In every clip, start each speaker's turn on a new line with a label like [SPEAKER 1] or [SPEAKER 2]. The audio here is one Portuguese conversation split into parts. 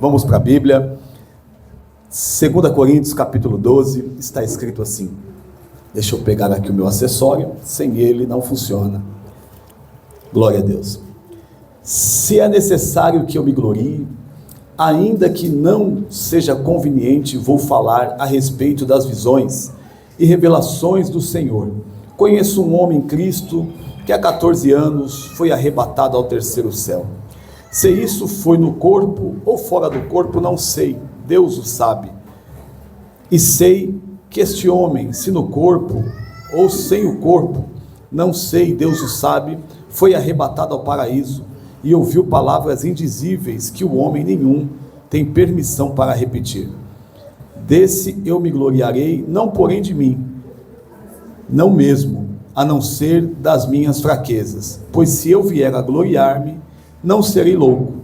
[SPEAKER 1] Vamos para a Bíblia. 2 Coríntios capítulo 12, está escrito assim. Deixa eu pegar aqui o meu acessório, sem ele não funciona. Glória a Deus. Se é necessário que eu me glorie, ainda que não seja conveniente, vou falar a respeito das visões e revelações do Senhor. Conheço um homem em Cristo que há 14 anos foi arrebatado ao terceiro céu. Se isso foi no corpo ou fora do corpo, não sei, Deus o sabe. E sei que este homem, se no corpo ou sem o corpo, não sei, Deus o sabe, foi arrebatado ao paraíso e ouviu palavras indizíveis que o homem nenhum tem permissão para repetir. Desse eu me gloriarei, não porém de mim, não mesmo, a não ser das minhas fraquezas, pois se eu vier a gloriar-me, não serei louco,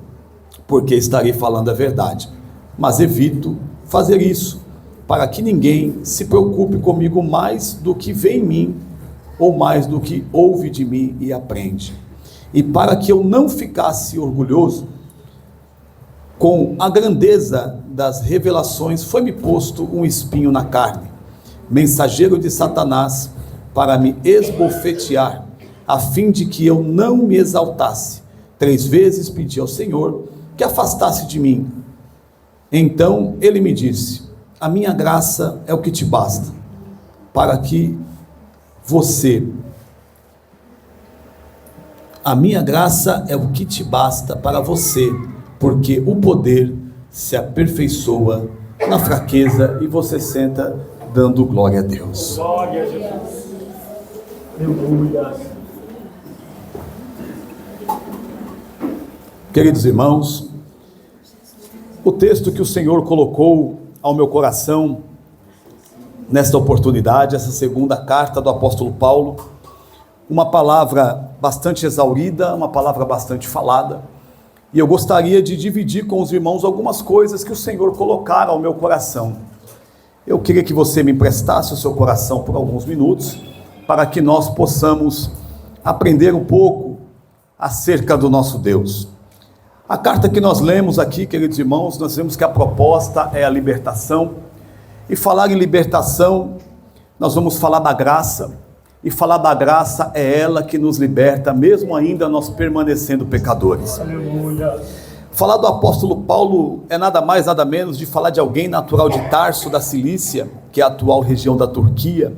[SPEAKER 1] porque estarei falando a verdade, mas evito fazer isso, para que ninguém se preocupe comigo mais do que vê em mim, ou mais do que ouve de mim e aprende. E para que eu não ficasse orgulhoso, com a grandeza das revelações, foi-me posto um espinho na carne, mensageiro de Satanás, para me esbofetear, a fim de que eu não me exaltasse. 3 vezes pedi ao Senhor que afastasse de mim. Então ele me disse: a minha graça é o que te basta, para que você... A minha graça é o que te basta para você, porque o poder se aperfeiçoa na fraqueza. E você senta dando glória a Deus.
[SPEAKER 2] Glória a Jesus. Aleluia.
[SPEAKER 1] Queridos irmãos, o texto que o Senhor colocou ao meu coração nesta oportunidade, essa segunda carta do apóstolo Paulo, uma palavra bastante exaurida, uma palavra bastante falada, e eu gostaria de dividir com os irmãos algumas coisas que o Senhor colocara ao meu coração. Eu queria que você me emprestasse o seu coração por alguns minutos, para que nós possamos aprender um pouco acerca do nosso Deus. A carta que nós lemos aqui, queridos irmãos, nós vemos que a proposta é a libertação, e falar em libertação, nós vamos falar da graça, e falar da graça é ela que nos liberta, mesmo ainda nós permanecendo pecadores.
[SPEAKER 2] Aleluia.
[SPEAKER 1] Falar do apóstolo Paulo é nada mais, nada menos de falar de alguém natural de Tarso, da Cilícia, que é a atual região da Turquia.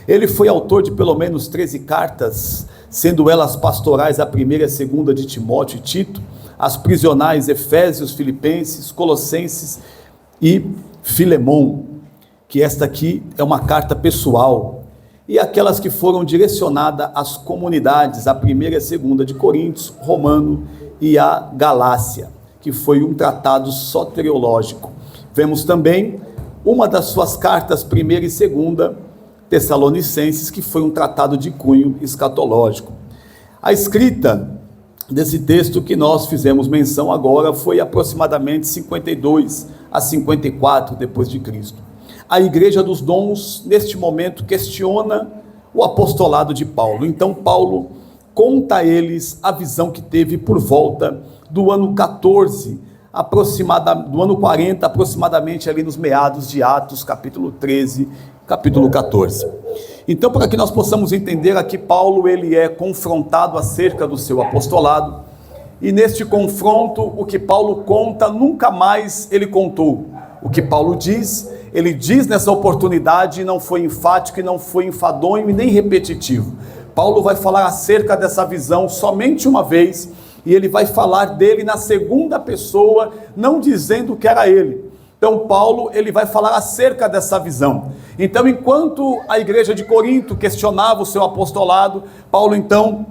[SPEAKER 1] Ele foi autor de pelo menos 13 cartas, sendo elas pastorais a primeira e a segunda de Timóteo e Tito, as prisionais Efésios, Filipenses, Colossenses e Filemon, que esta aqui é uma carta pessoal, e aquelas que foram direcionadas às comunidades, a primeira e a segunda de Coríntios, Romano e a Galácia, que foi um tratado soteriológico. Vemos também uma das suas cartas, primeira e segunda, Tessalonicenses, que foi um tratado de cunho escatológico. A escrita desse texto que nós fizemos menção agora foi aproximadamente 52 a 54 depois de Cristo. A igreja dos dons, neste momento, questiona o apostolado de Paulo. Então Paulo conta a eles a visão que teve por volta do ano 14, do ano 40, aproximadamente ali nos meados de Atos, capítulo 13, capítulo 14. Então, para que nós possamos entender aqui, Paulo, ele é confrontado acerca do seu apostolado, e neste confronto, o que Paulo conta, nunca mais ele contou. O que Paulo diz, ele diz nessa oportunidade, e não foi enfático, e não foi enfadonho, e nem repetitivo. Paulo vai falar acerca dessa visão somente uma vez, e ele vai falar dele na segunda pessoa, não dizendo que era ele. Então Paulo, ele vai falar acerca dessa visão. Então, enquanto a igreja de Corinto questionava o seu apostolado, Paulo então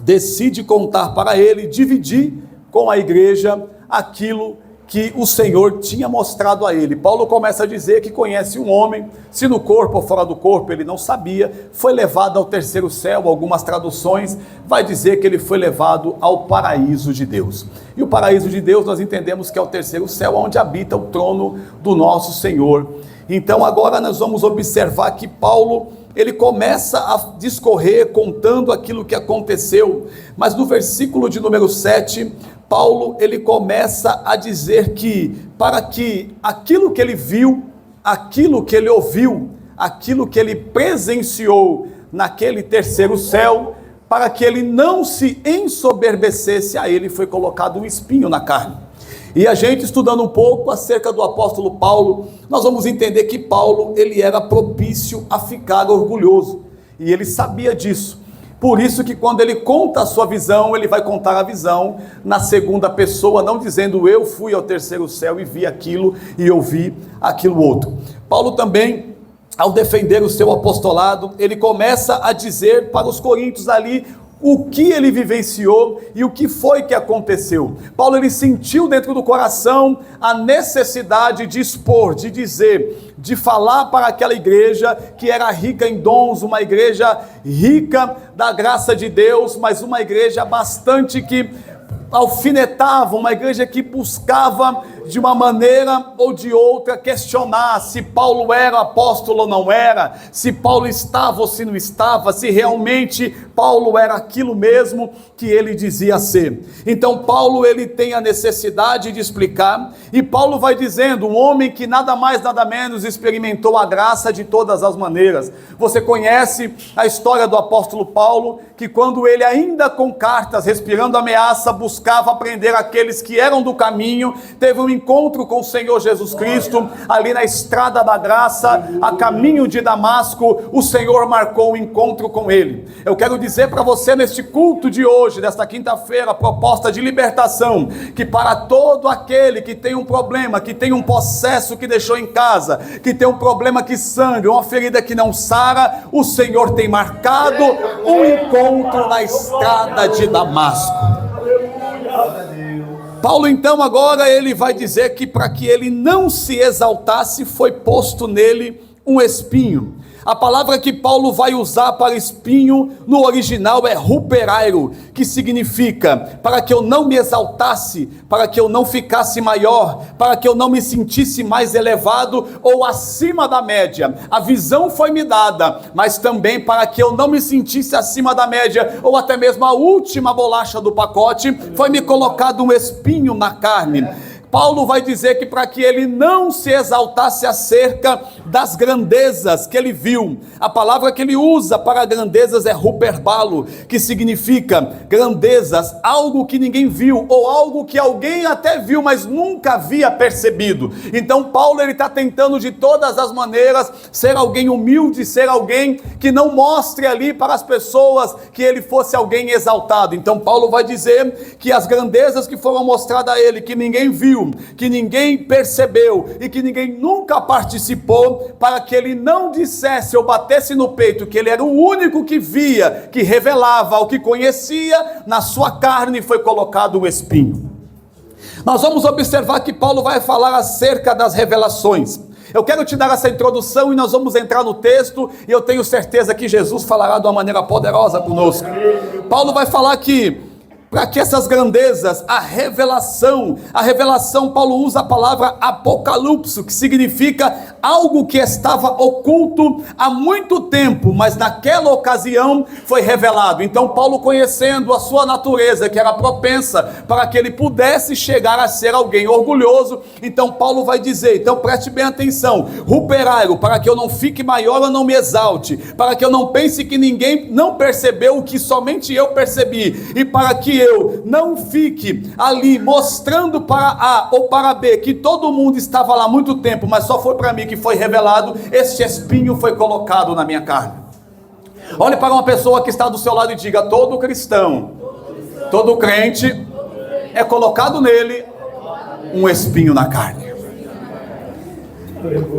[SPEAKER 1] decide contar para ele, dividir com a igreja aquilo que o Senhor tinha mostrado a ele. Paulo começa a dizer que conhece um homem, se no corpo ou fora do corpo ele não sabia, foi levado ao terceiro céu. Algumas traduções vai dizer que ele foi levado ao paraíso de Deus. E o paraíso de Deus nós entendemos que é o terceiro céu, onde habita o trono do nosso Senhor. Então agora nós vamos observar que Paulo, ele começa a discorrer contando aquilo que aconteceu, mas no versículo de número 7, Paulo, ele começa a dizer que, para que aquilo que ele viu, aquilo que ele ouviu, aquilo que ele presenciou naquele terceiro céu, para que ele não se ensoberbecesse, a ele foi colocado um espinho na carne. E a gente, estudando um pouco acerca do apóstolo Paulo, nós vamos entender que Paulo, ele era propício a ficar orgulhoso, e ele sabia disso. Por isso que quando ele conta a sua visão, ele vai contar a visão na segunda pessoa, não dizendo eu fui ao terceiro céu e vi aquilo e ouvi aquilo outro. Paulo também, ao defender o seu apostolado, ele começa a dizer para os coríntios ali o que ele vivenciou e o que foi que aconteceu. Paulo, ele sentiu dentro do coração a necessidade de expor, de dizer, de falar para aquela igreja que era rica em dons, uma igreja rica da graça de Deus, mas uma igreja bastante que alfinetava, uma igreja que buscava de uma maneira ou de outra questionar se Paulo era apóstolo ou não era, se Paulo estava ou se não estava, se realmente Paulo era aquilo mesmo que ele dizia ser. Então Paulo, ele tem a necessidade de explicar, e Paulo vai dizendo, um homem que nada mais nada menos experimentou a graça de todas as maneiras. Você conhece a história do apóstolo Paulo, que quando ele ainda com cartas, respirando ameaça, buscava prender aqueles que eram do caminho, teve um encontro com o Senhor Jesus Cristo, ali na estrada da graça, a caminho de Damasco, o Senhor marcou um encontro com ele. Eu quero dizer para você neste culto de hoje, desta quinta-feira, a proposta de libertação, que para todo aquele que tem um problema, que tem um processo que deixou em casa, que tem um problema que sangra, uma ferida que não sara, o Senhor tem marcado um encontro na estrada de Damasco. Paulo então agora ele vai dizer que para que ele não se exaltasse, foi posto nele um espinho. A palavra que Paulo vai usar para espinho no original é ruperairo, que significa para que eu não me exaltasse, para que eu não ficasse maior, para que eu não me sentisse mais elevado ou acima da média. A visão foi me dada, mas também para que eu não me sentisse acima da média ou até mesmo a última bolacha do pacote, foi me colocado um espinho na carne. Paulo vai dizer que para que ele não se exaltasse acerca das grandezas que ele viu, a palavra que ele usa para grandezas é ruperbalo, que significa grandezas, algo que ninguém viu, ou algo que alguém até viu, mas nunca havia percebido. Então Paulo, ele está tentando de todas as maneiras ser alguém humilde, ser alguém que não mostre ali para as pessoas que ele fosse alguém exaltado. Então Paulo vai dizer que as grandezas que foram mostradas a ele, que ninguém viu, que ninguém percebeu e que ninguém nunca participou, para que ele não dissesse ou batesse no peito que ele era o único que via, que revelava o que conhecia, na sua carne foi colocado um espinho. Nós vamos observar que Paulo vai falar acerca das revelações. Eu quero te dar essa introdução e nós vamos entrar no texto, e eu tenho certeza que Jesus falará de uma maneira poderosa conosco. Paulo vai falar que para que essas grandezas, a revelação, Paulo usa a palavra apocalipse, que significa algo que estava oculto há muito tempo, mas naquela ocasião foi revelado. Então Paulo, conhecendo a sua natureza, que era propensa para que ele pudesse chegar a ser alguém orgulhoso, então Paulo vai dizer, então preste bem atenção, ruperairo, para que eu não fique maior ou não me exalte, para que eu não pense que ninguém não percebeu o que somente eu percebi, e para que eu não fique ali mostrando para A ou para B que todo mundo estava lá há muito tempo, mas só foi para mim que foi revelado, este espinho foi colocado na minha carne. Olhe para uma pessoa que está do seu lado e diga: todo cristão, todo crente, é colocado nele um espinho na carne.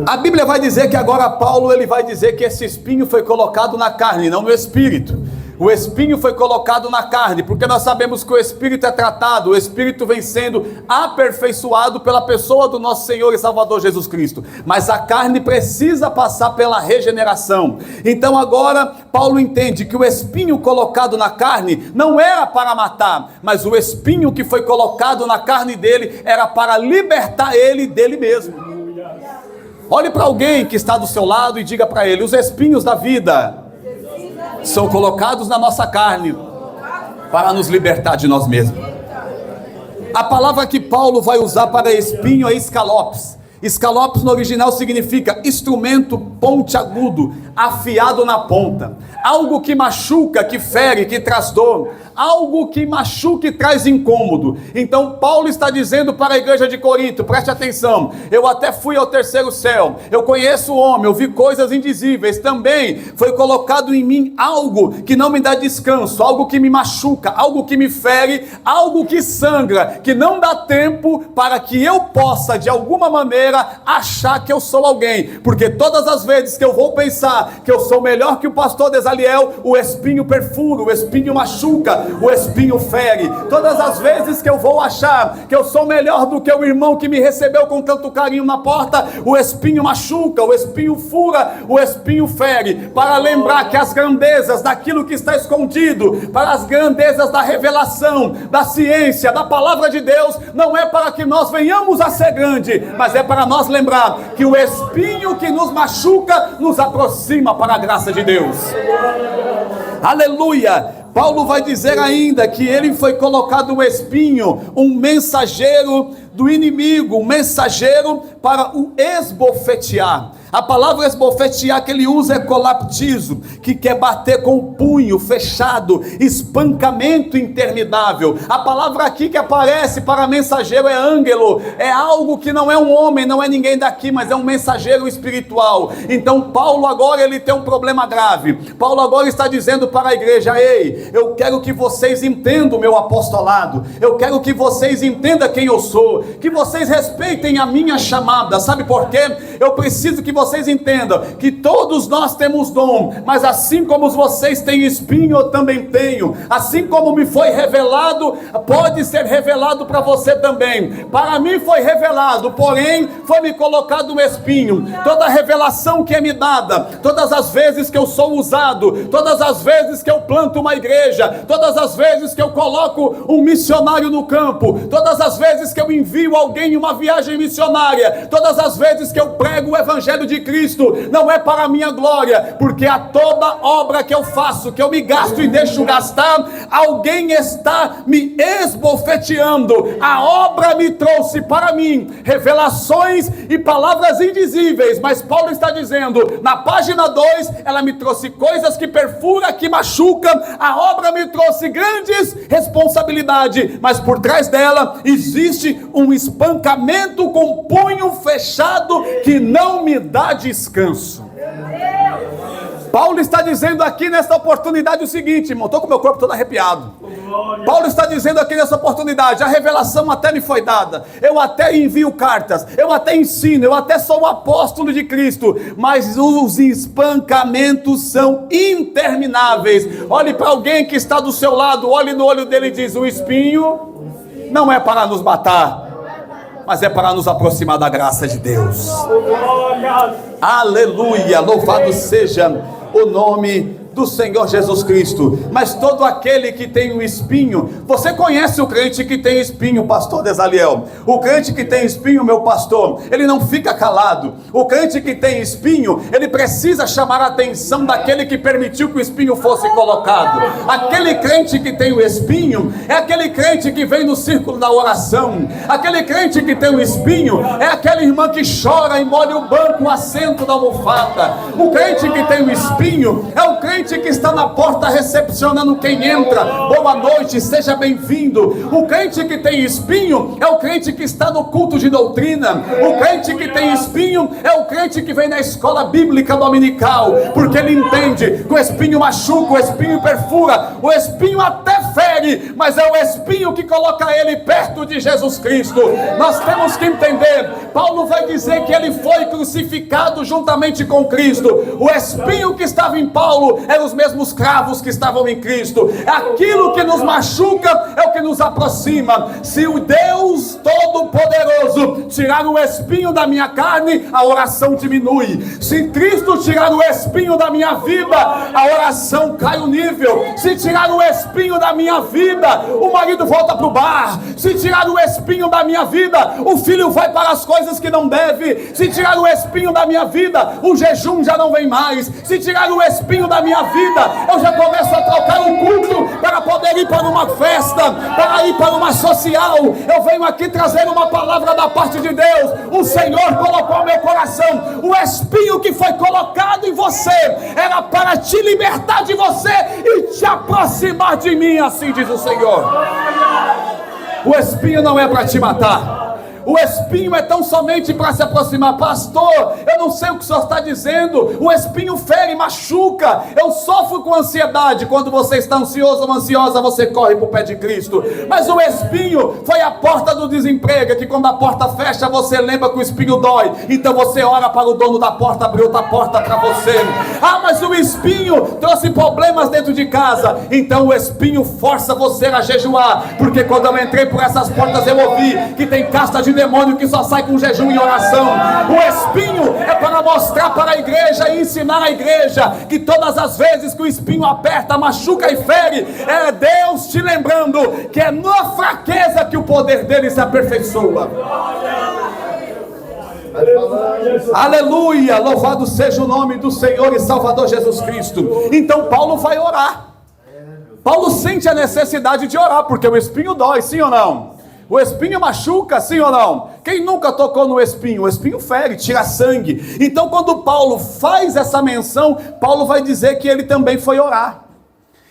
[SPEAKER 1] A Bíblia vai dizer que agora Paulo, ele vai dizer que esse espinho foi colocado na carne, não no espírito. O espinho foi colocado na carne, porque nós sabemos que o espírito é tratado, o espírito vem sendo aperfeiçoado pela pessoa do nosso Senhor e Salvador Jesus Cristo, mas a carne precisa passar pela regeneração. Então agora Paulo entende que o espinho colocado na carne não era para matar, mas o espinho que foi colocado na carne dele era para libertar ele dele mesmo. Olhe para alguém que está do seu lado e diga para ele: os espinhos da vida são colocados na nossa carne para nos libertar de nós mesmos. A palavra que Paulo vai usar para espinho é escalopes. Escalopes no original significa instrumento pontiagudo, afiado na ponta. Algo que machuca, que fere, que traz dor. Algo que machuca e traz incômodo. Então Paulo está dizendo para a igreja de Corinto, preste atenção, eu até fui ao terceiro céu, eu conheço o homem, eu vi coisas indizíveis, também foi colocado em mim algo que não me dá descanso, algo que me machuca, algo que me fere, algo que sangra, que não dá tempo para que eu possa de alguma maneira achar que eu sou alguém, porque todas as vezes que eu vou pensar que eu sou melhor que o pastor Desaliel, o espinho perfura, o espinho machuca, o espinho fere. Todas as vezes que eu vou achar que eu sou melhor do que o irmão que me recebeu com tanto carinho na porta, o espinho machuca, o espinho fura, o espinho fere, para lembrar que as grandezas daquilo que está escondido, para as grandezas da revelação, da ciência, da palavra de Deus, não é para que nós venhamos a ser grande, mas é para nós lembrar que o espinho que nos machuca nos aproxima para a graça de Deus. Aleluia! Paulo vai dizer ainda que ele foi colocado um espinho, um mensageiro do inimigo, um mensageiro para o esbofetear. A palavra esbofetear que ele usa é colaptizo, que quer bater com o punho fechado, espancamento interminável. A palavra aqui que aparece para mensageiro é ângelo, é algo que não é um homem, não é ninguém daqui, mas é um mensageiro espiritual. Então Paulo agora ele tem um problema grave. Paulo agora está dizendo para a igreja: ei, eu quero que vocês entendam o meu apostolado, eu quero que vocês entendam quem eu sou, que vocês respeitem a minha chamada. Sabe por quê? Eu preciso que vocês entendam que todos nós temos dom, mas assim como vocês têm espinho, eu também tenho. Assim como me foi revelado, pode ser revelado para você também. Para mim foi revelado, porém foi me colocado um espinho. Toda revelação que é me dada, todas as vezes que eu sou usado, todas as vezes que eu planto uma igreja, todas as vezes que eu coloco um missionário no campo, todas as vezes que eu envio alguém em uma viagem missionária, todas as vezes que eu prego o evangelho de Cristo, não é para a minha glória, porque a toda obra que eu faço, que eu me gasto e deixo gastar, alguém está me esbofeteando. A obra me trouxe para mim revelações e palavras indizíveis, mas Paulo está dizendo, na página 2, ela me trouxe coisas que perfura, que machuca. A obra me trouxe grandes responsabilidades, mas por trás dela existe um espancamento com punho fechado que não me dá descanso. Paulo está dizendo aqui nesta oportunidade o seguinte, irmão, estou com meu corpo todo arrepiado. Paulo está dizendo aqui nessa oportunidade, a revelação até me foi dada, eu até envio cartas, eu até ensino, eu até sou o apóstolo de Cristo, mas os espancamentos são intermináveis. Olhe para alguém que está do seu lado, olhe no olho dele e diz: o espinho não é para nos matar, mas é para nos aproximar da graça de Deus. Aleluia, louvado seja o nome do Senhor Jesus Cristo. Mas todo aquele que tem um espinho, você conhece o crente que tem espinho, pastor Desaliel? O crente que tem espinho, meu pastor, ele não fica calado. O crente que tem espinho, ele precisa chamar a atenção daquele que permitiu que o espinho fosse colocado. Aquele crente que tem o espinho é aquele crente que vem no círculo da oração. Aquele crente que tem o espinho é aquela irmã que chora e molha o banco, o assento da almofada. O crente que tem o espinho é o crente que está na porta recepcionando quem entra. Boa noite, seja bem-vindo. O crente que tem espinho é o crente que está no culto de doutrina. O crente que tem espinho é o crente que vem na escola bíblica dominical, porque ele entende que o espinho machuca, o espinho perfura, o espinho até fere, mas é o espinho que coloca ele perto de Jesus Cristo. Nós temos que entender, Paulo vai dizer que ele foi crucificado juntamente com Cristo. O espinho que estava em Paulo eram os mesmos cravos que estavam em Cristo. Aquilo que nos machuca é o que nos aproxima. Se o Deus Todo-Poderoso tirar o espinho da minha carne, a oração diminui. Se Cristo tirar o espinho da minha vida, a oração cai o nível. Se tirar o espinho da minha vida, o marido volta para o bar. Se tirar o espinho da minha vida, o filho vai para as coisas que não deve. Se tirar o espinho da minha vida, o jejum já não vem mais. Se tirar o espinho da minha vida, eu já começo a trocar o culto para poder ir para uma festa, para ir para uma social. Eu venho aqui trazer uma palavra da parte de Deus. O Senhor colocou no meu coração. O espinho que foi colocado em você era para te libertar de você e te aproximar de mim, assim diz o Senhor. O espinho não é para te matar. O espinho é tão somente para se aproximar. Pastor, eu não sei o que o senhor está dizendo. O espinho fere, machuca. Eu sofro com ansiedade. Quando você está ansioso ou ansiosa, você corre para o pé de Cristo. Mas o espinho foi a porta do desemprego, que quando a porta fecha, você lembra que o espinho dói. Então você ora para o dono da porta abrir outra porta para você. Ah, mas o espinho trouxe problemas dentro de casa. Então o espinho força você a jejuar. Porque quando eu entrei por essas portas, eu ouvi que tem casta de demônio que só sai com jejum e oração. O espinho é para mostrar para a igreja e ensinar a igreja que todas as vezes que o espinho aperta, machuca e fere, é Deus te lembrando que é na fraqueza que o poder dele se aperfeiçoa. Aleluia, louvado seja o nome do Senhor e Salvador Jesus Cristo. Então Paulo vai orar. Paulo sente a necessidade de orar, porque o espinho dói, sim ou não? O espinho machuca, sim ou não? Quem nunca tocou no espinho? O espinho fere, tira sangue. Então quando Paulo faz essa menção, Paulo vai dizer que ele também foi orar.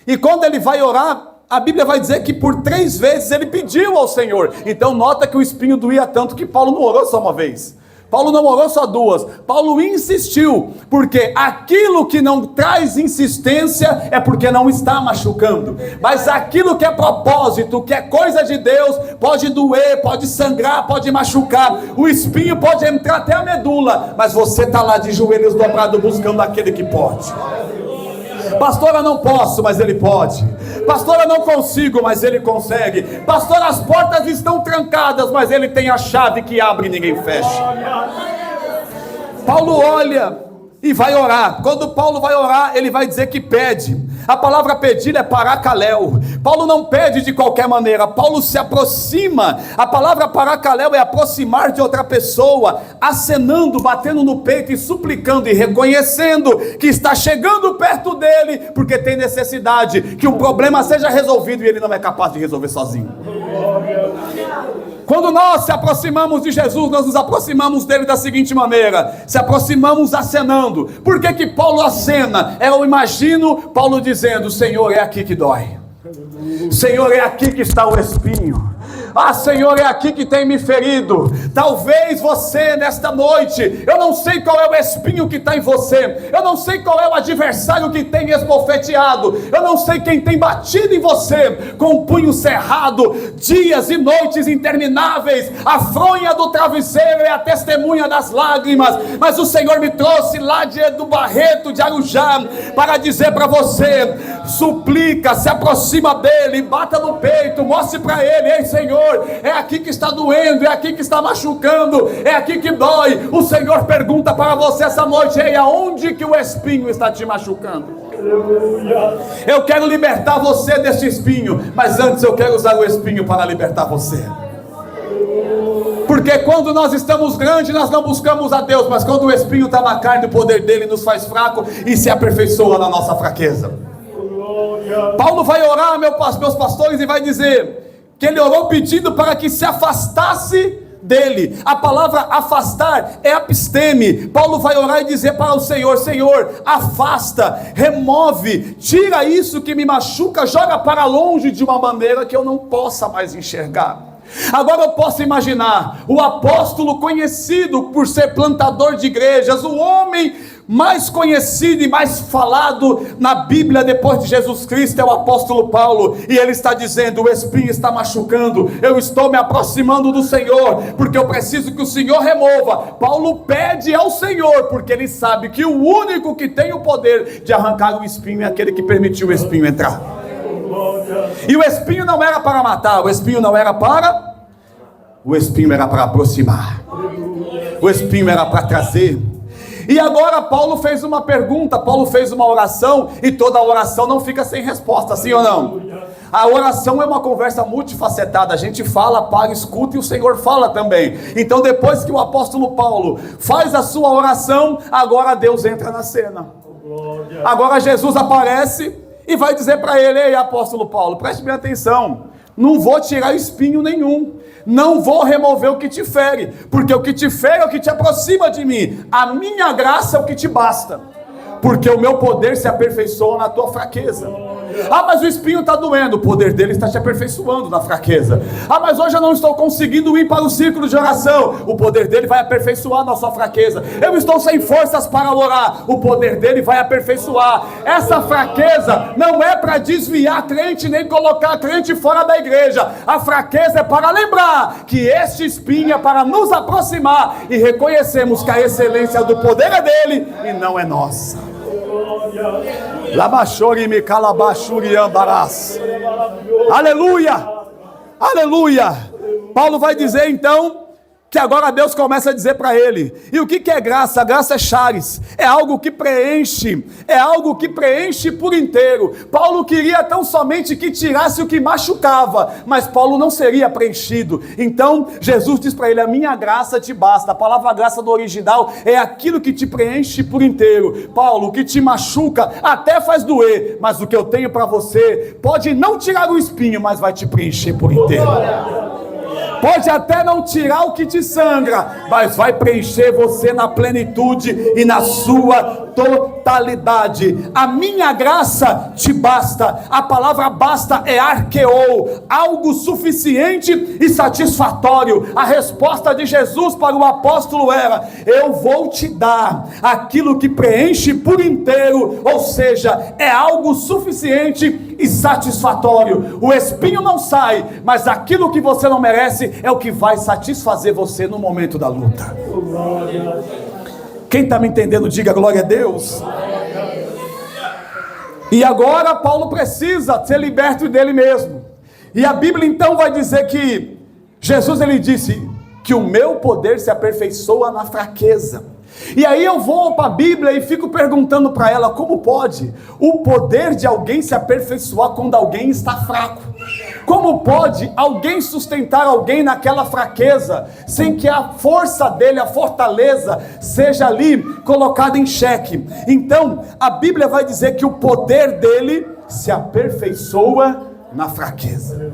[SPEAKER 1] E quando ele vai orar, a Bíblia vai dizer que por 3 vezes ele pediu ao Senhor. Então nota que o espinho doía tanto que Paulo não orou só uma vez. Paulo não orou só 2, Paulo insistiu, porque aquilo que não traz insistência é porque não está machucando, mas aquilo que é propósito, que é coisa de Deus, pode doer, pode sangrar, pode machucar, o espinho pode entrar até a medula, mas você está lá de joelhos dobrados buscando aquele que pode. Pastor, eu não posso, mas ele pode. Pastor, eu não consigo, mas ele consegue. Pastor, as portas estão trancadas, mas ele tem a chave que abre e ninguém fecha. Paulo olha e vai orar. Quando Paulo vai orar, ele vai dizer que pede. A palavra pedir é paracaléu. Paulo não pede de qualquer maneira. Paulo se aproxima. A palavra paracaléu é aproximar de outra pessoa, acenando, batendo no peito e suplicando e reconhecendo que está chegando perto dele, porque tem necessidade que um problema seja resolvido e ele não é capaz de resolver sozinho. Quando nós se aproximamos de Jesus, nós nos aproximamos dele da seguinte maneira: se aproximamos acenando. Por que Paulo acena? Eu imagino Paulo dizendo: Senhor, é aqui que dói. Senhor, é aqui que está o espinho. Ah, Senhor, é aqui que tem me ferido. Talvez você nesta noite, eu não sei qual é o espinho que está em você, eu não sei qual é o adversário que tem esbofeteado, eu não sei quem tem batido em você com o punho cerrado, dias e noites intermináveis. A fronha do travesseiro é a testemunha das lágrimas, mas o Senhor me trouxe lá do Barreto de Arujá para dizer para você: suplica, se aproxima dele, bata no peito, mostre para ele: ei Senhor, é aqui que está doendo, é aqui que está machucando, é aqui que dói. O Senhor pergunta para você essa noite: ei, aonde que o espinho está te machucando? Eu quero libertar você desse espinho, mas antes eu quero usar o espinho para libertar você. Porque quando nós estamos grandes, nós não buscamos a Deus, mas quando o espinho está na carne, o poder dele nos faz fraco e se aperfeiçoa na nossa fraqueza. Paulo vai orar, meus pastores, e vai dizer que ele orou pedindo para que se afastasse dele. A palavra afastar é apisteme. Paulo vai orar e dizer para o Senhor: Senhor, afasta, remove, tira isso que me machuca, joga para longe de uma maneira que eu não possa mais enxergar. Agora eu posso imaginar o apóstolo conhecido por ser plantador de igrejas, o homem mais conhecido e mais falado na Bíblia depois de Jesus Cristo, é o apóstolo Paulo, e ele está dizendo: o espinho está machucando, eu estou me aproximando do Senhor, porque eu preciso que o Senhor remova. Paulo pede ao Senhor, porque ele sabe que o único que tem o poder de arrancar o espinho é aquele que permitiu o espinho entrar. E o espinho não era para matar, o espinho era para aproximar, o espinho era para trazer. E agora Paulo fez uma pergunta, Paulo fez uma oração, e toda oração não fica sem resposta, sim ou não? A oração é uma conversa multifacetada, a gente fala, para, escuta e o Senhor fala também. Então depois que o apóstolo Paulo faz a sua oração, agora Deus entra na cena. Agora Jesus aparece e vai dizer para ele: ei, apóstolo Paulo, preste bem atenção, não vou tirar espinho nenhum, não vou remover o que te fere, porque o que te fere é o que te aproxima de mim, a minha graça é o que te basta, porque o meu poder se aperfeiçoa na tua fraqueza. Ah, mas o espinho está doendo, o poder dele está te aperfeiçoando na fraqueza. Ah, mas hoje eu não estou conseguindo ir para o círculo de oração, o poder dele vai aperfeiçoar na sua fraqueza. Eu estou sem forças para orar, o poder dele vai aperfeiçoar. Essa fraqueza não é para desviar crente, nem colocar crente fora da igreja. A fraqueza é para lembrar que este espinho é para nos aproximar e reconhecemos que a excelência do poder é dele e não é nossa. Aleluia, aleluia. Paulo vai dizer então que agora Deus começa a dizer para ele. E o que é graça? A graça é charis, é algo que preenche, por inteiro. Paulo queria tão somente que tirasse o que machucava, mas Paulo não seria preenchido. Então Jesus diz para ele: a minha graça te basta. A palavra graça do original é aquilo que te preenche por inteiro. Paulo, o que te machuca até faz doer, mas o que eu tenho para você pode não tirar o espinho, mas vai te preencher por inteiro. Pode até não tirar o que te sangra, mas vai preencher você na plenitude e na sua totalidade. A minha graça te basta. A palavra basta é arqueou, algo suficiente e satisfatório. A resposta de Jesus para o apóstolo era: eu vou te dar aquilo que preenche por inteiro, ou seja, é algo suficiente e satisfatório. O espinho não sai, mas aquilo que você não merece é o que vai satisfazer você no momento da luta. Quem está me entendendo, diga glória a Deus. E agora Paulo precisa ser liberto dele mesmo. E a Bíblia então vai dizer que Jesus, ele disse que o meu poder se aperfeiçoa na fraqueza. E aí eu vou para a Bíblia e fico perguntando para ela: como pode o poder de alguém se aperfeiçoar quando alguém está fraco? Como pode alguém sustentar alguém naquela fraqueza, sem que a força dele, a fortaleza, seja ali colocada em xeque? Então, a Bíblia vai dizer que o poder dele se aperfeiçoa na fraqueza.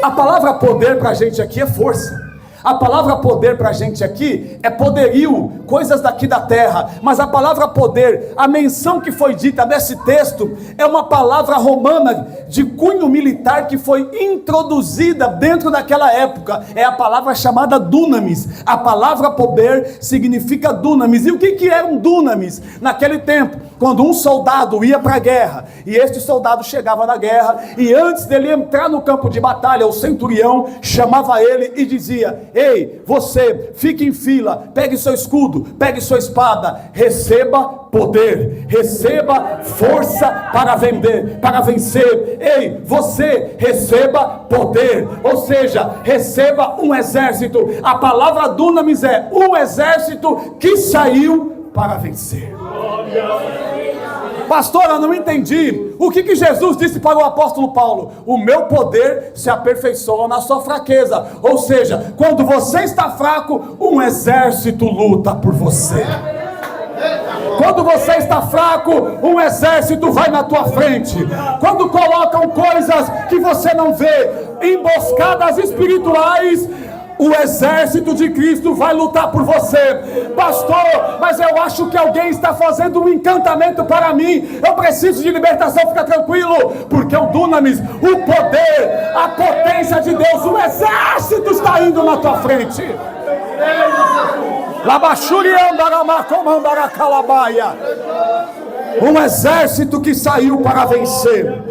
[SPEAKER 1] A palavra poder para a gente aqui é força. A palavra poder para a gente aqui é poderio, coisas daqui da terra. Mas a palavra poder, a menção que foi dita nesse texto, é uma palavra romana de cunho militar que foi introduzida dentro daquela época. É a palavra chamada dunamis. A palavra poder significa dunamis. E o que era um dunamis? Naquele tempo, quando um soldado ia para a guerra, e este soldado chegava na guerra, e antes dele entrar no campo de batalha, o centurião chamava ele e dizia: ei, você, fique em fila, pegue seu escudo, pegue sua espada, receba poder, receba força para vencer. Ei, você, receba poder, ou seja, receba um exército. A palavra dunamis é um exército que saiu para vencer. Pastor, eu não entendi. O que Jesus disse para o apóstolo Paulo? O meu poder se aperfeiçoa na sua fraqueza. Ou seja, quando você está fraco, um exército luta por você. Quando você está fraco, um exército vai na tua frente. Quando colocam coisas que você não vê, emboscadas espirituais, o exército de Cristo vai lutar por você. Pastor, mas eu acho que alguém está fazendo um encantamento para mim. Eu preciso de libertação. Fica tranquilo, porque o dunamis, o poder, a potência de Deus, o exército está indo na tua frente. Um exército que saiu para vencer.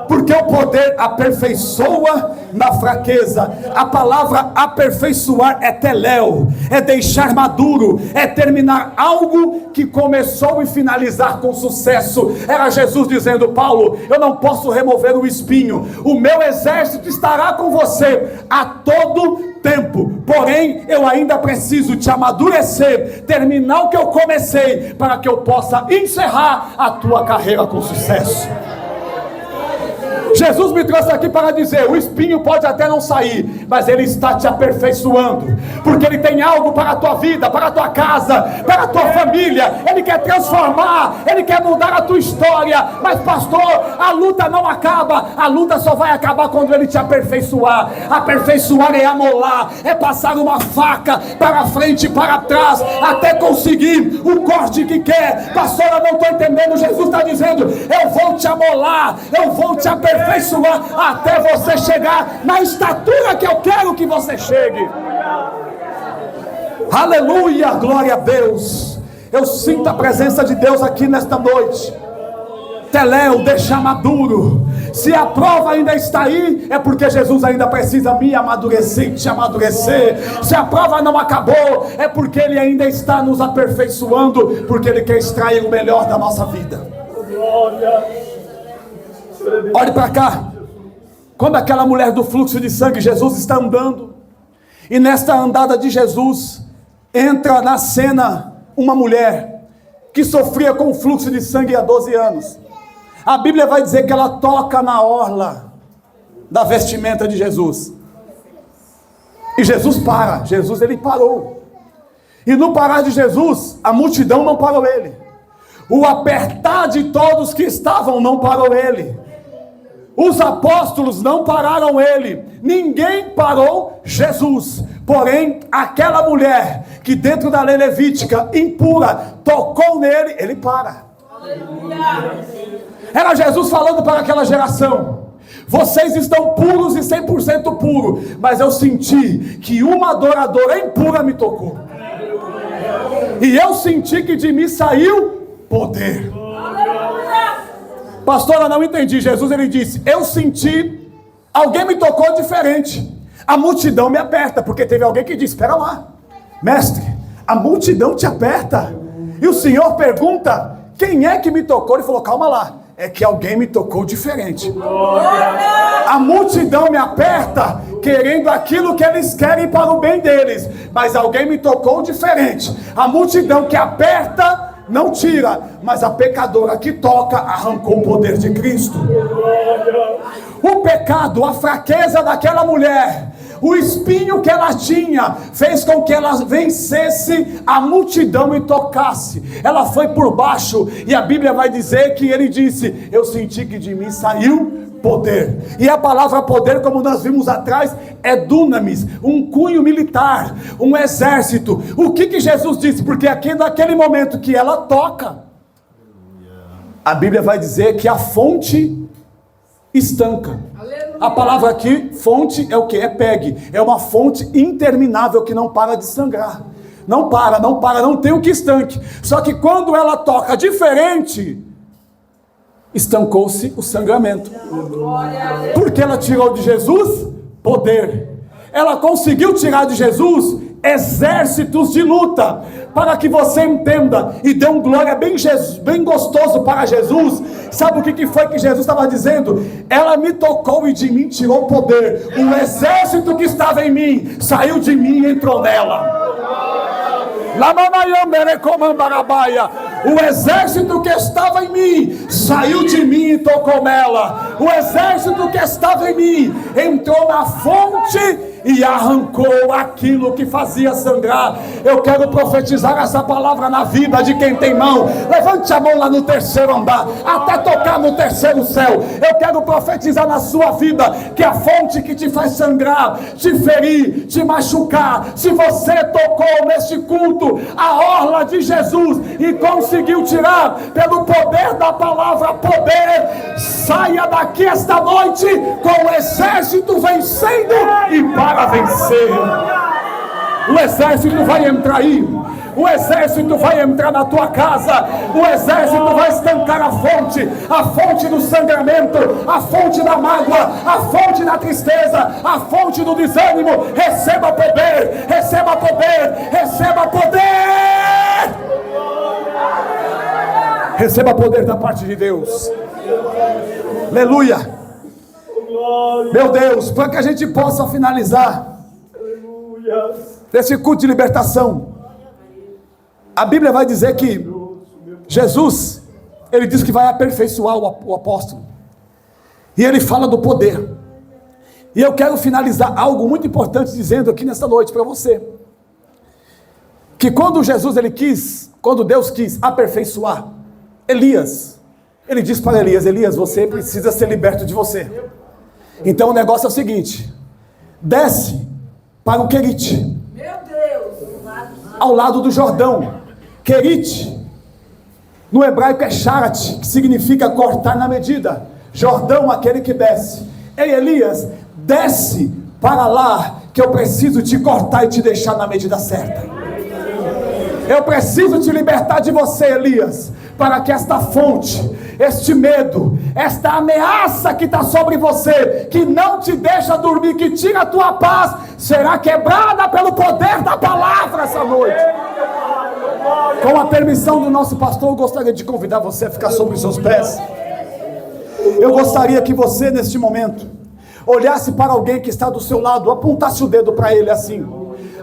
[SPEAKER 1] porque o poder aperfeiçoa na fraqueza. A palavra aperfeiçoar é teléu, é deixar maduro, é terminar algo que começou e finalizar com sucesso. Era Jesus dizendo: Paulo, eu não posso remover o espinho, o meu exército estará com você a todo tempo, porém eu ainda preciso te amadurecer, terminar o que eu comecei, para que eu possa encerrar a tua carreira com sucesso. Jesus me trouxe aqui para dizer: o espinho pode até não sair, mas ele está te aperfeiçoando, porque ele tem algo para a tua vida, para a tua casa, para a tua família. Ele quer transformar, ele quer mudar a tua história. Mas pastor, a luta não acaba, a luta só vai acabar quando ele te aperfeiçoar. Aperfeiçoar é amolar, é passar uma faca para frente e para trás, até conseguir o corte que quer. Pastor, eu não estou entendendo. Jesus está dizendo: eu vou te amolar, eu vou te aperfeiçoar, até você chegar na estatura que eu quero que você chegue. Aleluia, glória a Deus. Eu sinto a presença de Deus aqui nesta noite. Teléu, deixar maduro. Se a prova ainda está aí, é porque Jesus ainda precisa me amadurecer e te amadurecer. Se a prova não acabou, é porque Ele ainda está nos aperfeiçoando, porque Ele quer extrair o melhor da nossa vida. Olhe para cá. Quando aquela mulher do fluxo de sangue, Jesus está andando, e nesta andada de Jesus entra na cena uma mulher que sofria com fluxo de sangue há 12 anos. A Bíblia vai dizer que ela toca na orla da vestimenta de Jesus, e Jesus para. Jesus, ele parou, e no parar de Jesus, a multidão não parou ele, o apertar de todos que estavam não parou ele, os apóstolos não pararam ele, ninguém parou Jesus. Porém, aquela mulher que dentro da lei levítica impura tocou nele, ele para. Era Jesus falando para aquela geração: vocês estão puros e 100% puros, mas eu senti que uma adoradora impura me tocou, e eu senti que de mim saiu poder. Pastor, eu não entendi. Jesus, ele disse: eu senti, alguém me tocou diferente. A multidão me aperta, porque teve alguém que disse: espera lá, mestre, a multidão te aperta, e o Senhor pergunta: quem é que me tocou? Ele falou: calma lá, é que alguém me tocou diferente. A multidão me aperta, querendo aquilo que eles querem para o bem deles, mas alguém me tocou diferente. A multidão que aperta não tira, mas a pecadora que toca arrancou o poder de Cristo. O pecado, a fraqueza daquela mulher, o espinho que ela tinha, fez com que ela vencesse a multidão e tocasse. Ela foi por baixo, e a Bíblia vai dizer que ele disse: eu senti que de mim saiu poder. E a palavra poder, como nós vimos atrás, é dunamis, um cunho militar, um exército. O que Jesus disse? Porque aqui naquele momento que ela toca, a Bíblia vai dizer que a fonte estanca. A palavra aqui, fonte, é o que? É pegue. É uma fonte interminável que não para de sangrar. Não para, não tem o que estanque. Só que quando ela toca diferente, estancou-se o sangramento. Porque ela tirou de Jesus poder. Ela conseguiu tirar de Jesus exércitos de luta. Para que você entenda e dê um glória bem gostoso para Jesus. Sabe o que foi que Jesus estava dizendo? Ela me tocou e de mim tirou poder. O exército que estava em mim saiu de mim e entrou nela. O exército que estava em mim saiu de mim e tocou nela. O exército que estava em mim entrou na fonte e arrancou aquilo que fazia sangrar. Eu quero profetizar essa palavra na vida de quem tem mão. Levante a mão lá no terceiro andar, até tocar no terceiro céu. Eu quero profetizar na sua vida que a fonte que te faz sangrar, te ferir, te machucar, se você tocou neste culto a orla de Jesus e conseguiu tirar pelo poder da palavra poder, saia daqui esta noite com o exército vencendo e para vencer. O exército vai entrar aí. O exército vai entrar na tua casa. O exército vai estancar a fonte do sangramento, a fonte da mágoa, a fonte da tristeza, a fonte do desânimo. Receba poder, receba poder, receba poder. Receba poder da parte de Deus. Aleluia. Meu Deus, para que a gente possa finalizar esse culto de libertação, a Bíblia vai dizer que Jesus, ele diz que vai aperfeiçoar o apóstolo, e ele fala do poder. E eu quero finalizar algo muito importante dizendo aqui nesta noite para você, que quando Deus quis aperfeiçoar Elias, ele disse para Elias: Elias, você precisa ser liberto de você. Então o negócio é o seguinte: desce para o Querite, ao lado do Jordão. Querite, no hebraico é Sharat, que significa cortar na medida. Jordão, aquele que desce. Ei, Elias, desce para lá, que eu preciso te cortar e te deixar na medida certa. Eu preciso te libertar de você, Elias, para que esta fonte, este medo, esta ameaça que está sobre você, que não te deixa dormir, que tira a tua paz, será quebrada pelo poder da palavra essa noite. Com a permissão do nosso pastor, eu gostaria de convidar você a ficar sobre os seus pés. Eu gostaria que você, neste momento, olhasse para alguém que está do seu lado, apontasse o dedo para ele assim.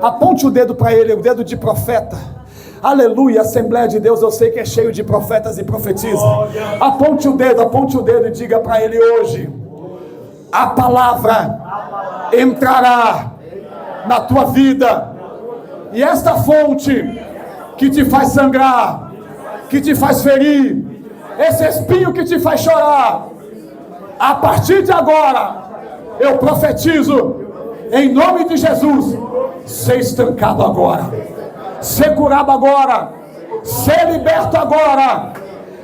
[SPEAKER 1] Aponte o dedo para ele, o dedo de profeta. Aleluia, Assembleia de Deus, eu sei que é cheio de profetas e profetizas. Aponte o dedo e diga para ele hoje: a palavra entrará na tua vida, e esta fonte que te faz sangrar, que te faz ferir, esse espinho que te faz chorar, a partir de agora, eu profetizo, em nome de Jesus, ser estancado agora, ser curado agora, ser liberto agora.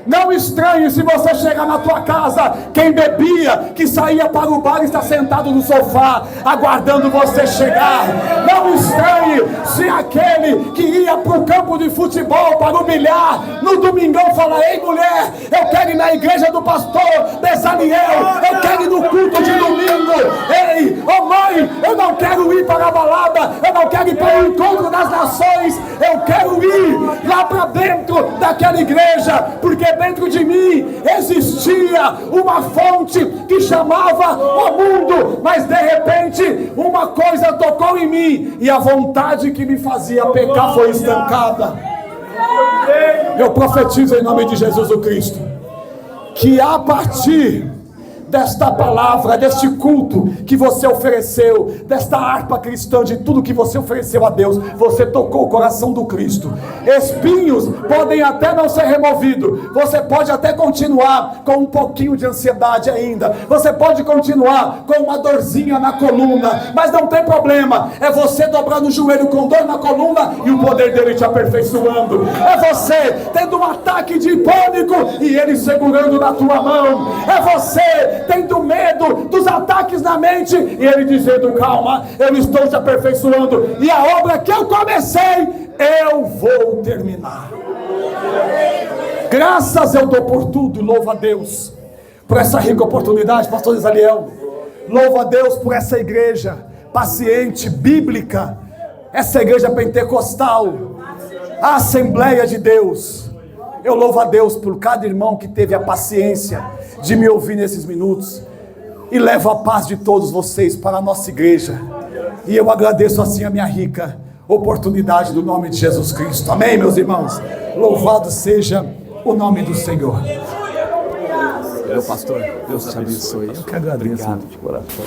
[SPEAKER 1] Não estranhe se você chegar na tua casa, quem bebia, que saía para o bar, está sentado no sofá, aguardando você chegar. Não estranhe se aquele que ia para o campo de futebol, para humilhar, no domingão fala: ei mulher, eu quero ir na igreja do pastor Bezaliel, eu quero ir no culto de domingo. Ei, oh mãe, eu não quero ir para a balada, eu não quero ir para o encontro das nações, eu quero ir lá para dentro daquela igreja, porque dentro de mim existia uma fonte que chamava o mundo, mas de repente uma coisa tocou em mim, e a vontade que me fazia pecar foi estancada. Eu profetizo em nome de Jesus o Cristo, que a partir desta palavra, deste culto que você ofereceu, desta harpa cristã, de tudo que você ofereceu a Deus, você tocou o coração do Cristo. Espinhos podem até não ser removidos, você pode até continuar com um pouquinho de ansiedade ainda, você pode continuar com uma dorzinha na coluna, mas não tem problema, é você dobrando o joelho com dor na coluna e o poder dele te aperfeiçoando, é você tendo um ataque de pânico e ele segurando na tua mão, é você tendo medo dos ataques na mente e ele dizendo: calma, eu estou te aperfeiçoando, e a obra que eu comecei, eu vou terminar. Graças eu dou por tudo. Louvo a Deus por essa rica oportunidade, pastor Bezaliel. Louvo a Deus por essa igreja paciente, bíblica, essa igreja pentecostal, a Assembleia de Deus. Eu louvo a Deus por cada irmão que teve a paciência de me ouvir nesses minutos, e levo a paz de todos vocês para a nossa igreja, e eu agradeço assim a minha rica oportunidade no nome de Jesus Cristo. Amém, meus irmãos? Louvado seja o nome do Senhor. Meu pastor, Deus te abençoe. Eu que agradeço. Obrigado de coração.